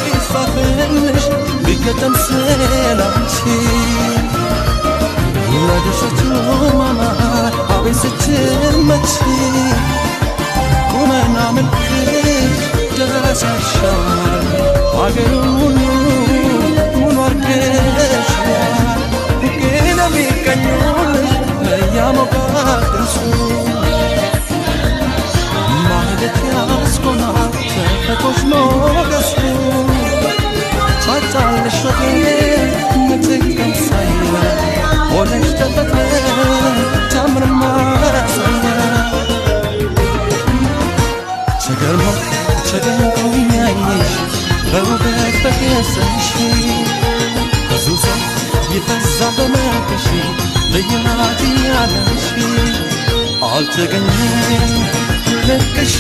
ቢጻፍልሽ ቢገጠም ስላንቺ ለደሰችው ማማር አቤት ስትመቺ ቁመና መልክሽ ደስ ያሻል አገሩን ሁሉ ሙሉ አርገሻል ግን ቢቀኙልሽ ለያሞጋገሱ ማህደት ያስኮናል ተፈጥሮሽ ሞገሱ ሳታለሽ ወጌ ምትክም ሳይለ ሆነሽ ተፈጥረ ታምር ማሳያ ተገርሞ ያየሽ በውበት በገሰሽ ብዙ ሰው ይፈዛል በመልክሽ ልዩ ናት ያለሽ አልተገኘም ልክሽ